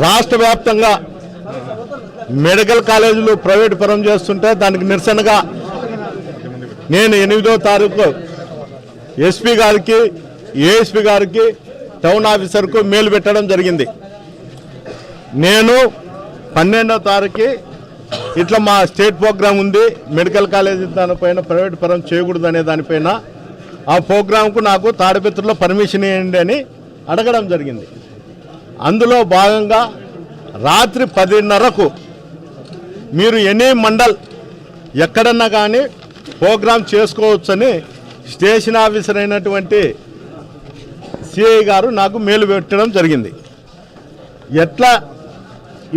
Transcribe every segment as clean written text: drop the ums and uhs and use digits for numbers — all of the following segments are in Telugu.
రాష్ట్ర వ్యాప్తంగా మెడికల్ కాలేజీలు ప్రైవేట్ పరం చేస్తుంటే దానికి నిరసనగా నేను 8వ తారీఖు ఎస్పీ గారికి ఏఎస్పీ గారికి టౌన్ ఆఫీసర్కు మెయిల్ పెట్టడం జరిగింది. నేను 12వ తారీఖు ఇట్లా మా స్టేట్ ప్రోగ్రాం ఉంది, మెడికల్ కాలేజీ దానిపైన ప్రైవేట్ పరం చేయకూడదు అనే దానిపైన ఆ ప్రోగ్రాంకు నాకు తాడిపత్రిలో పర్మిషన్ ఇవ్వండి అని అడగడం జరిగింది. అందులో భాగంగా రాత్రి 10:30కు మీరు ఎనీ మండల్ ఎక్కడన్నా కానీ ప్రోగ్రాం చేసుకోవచ్చని స్టేషన్ ఆఫీసర్ అయినటువంటి సిఐ గారు నాకు మెయిల్ పెట్టడం జరిగింది. ఎట్లా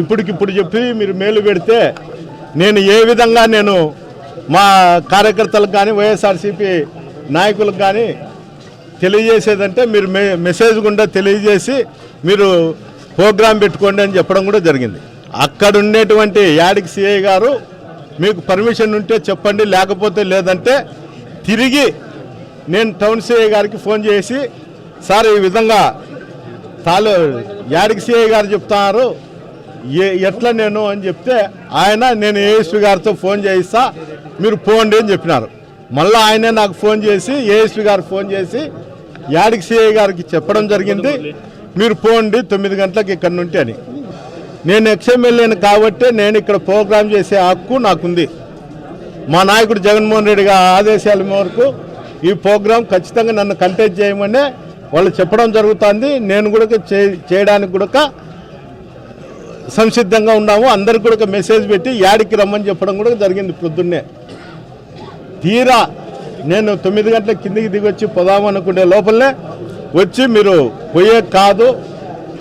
ఇప్పటికిప్పుడు చెప్పి మీరు మెయిల్ పెడితే నేను ఏ విధంగా నేను మా కార్యకర్తలకు కానీ వైఎస్ఆర్సీపీ నాయకులకు కానీ తెలియజేసేదంటే మీరు మెసేజ్ గుండా తెలియజేసి మీరు ప్రోగ్రాం పెట్టుకోండి అని చెప్పడం కూడా జరిగింది. అక్కడ ఉండేటువంటి యాడికి సిఐ గారు మీకు పర్మిషన్ ఉంటే చెప్పండి, లేకపోతే లేదంటే తిరిగి నేను టౌన్ సిఐ గారికి ఫోన్ చేసి సార్ ఈ విధంగా యాడికి సిఐ గారు చెప్తున్నారు ఎట్లా నేను అని చెప్తే ఆయన నేను ఏఎస్పీ గారితో ఫోన్ చేయిస్తా మీరు పోండి అని చెప్పినారు. మళ్ళీ ఆయనే నాకు ఫోన్ చేసి ఏఎస్పీ గారు ఫోన్ చేసి యాడికి సిఐ గారికి చెప్పడం జరిగింది మీరు పోండి 9 గంటలకు ఇక్కడ నుండి అని. నేను ఎక్స్ఎమ్మెల్యేను కాబట్టి నేను ఇక్కడ ప్రోగ్రాం చేసే హక్కు నాకుంది. మా నాయకుడు జగన్మోహన్ రెడ్డి గారి ఆదేశాల మేరకు ఈ ప్రోగ్రాం ఖచ్చితంగా నన్ను కంటెస్ట్ చేయమని వాళ్ళు చెప్పడం జరుగుతుంది. నేను కూడా చేయడానికి కూడా సంసిద్ధంగా ఉన్నాము. అందరికి కూడా మెసేజ్ పెట్టి యాడికి రమ్మని చెప్పడం కూడా జరిగింది. పొద్దున్నే తీరా నేను 9 గంటల కిందికి దిగి వచ్చి పోదామనుకునే లోపలనే వచ్చి మీరు పోయే కాదు,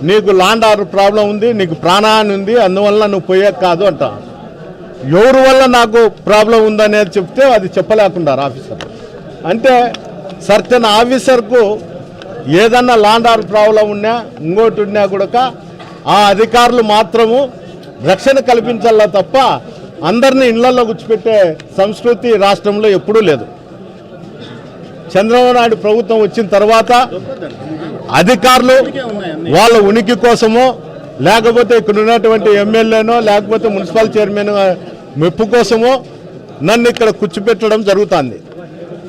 నీకు ల్యాండ్ ఆర్డర్ ప్రాబ్లం ఉంది, నీకు ప్రాణహాని ఉంది, అందువల్ల నువ్వు పోయే కాదు అంట. ఎవరి వల్ల నాకు ప్రాబ్లం ఉందనేది చెప్తే అది చెప్పలేకున్నారు ఆఫీసర్. అంటే సర్టన్ ఆఫీసర్కు ఏదన్నా ల్యాండ్ ఆర్డర్ ప్రాబ్లం ఉన్నా ఇంకోటి ఉన్నా కూడా ఆ అధికారులు మాత్రము రక్షణ కల్పించాలా తప్ప అందరినీ ఇళ్లలో కూర్చోపెట్టే సంస్కృతి రాష్ట్రంలో ఎప్పుడూ లేదు. చంద్రబాబు నాయుడు ప్రభుత్వం వచ్చిన తర్వాత అధికారులు వాళ్ళ ఉనికి కోసమో లేకపోతే ఇక్కడ ఉన్నటువంటి ఎమ్మెల్యేనో లేకపోతే మున్సిపల్ చైర్మన్ మెప్పు కోసమో నన్ను ఇక్కడ కూర్చోపెట్టడం జరుగుతుంది.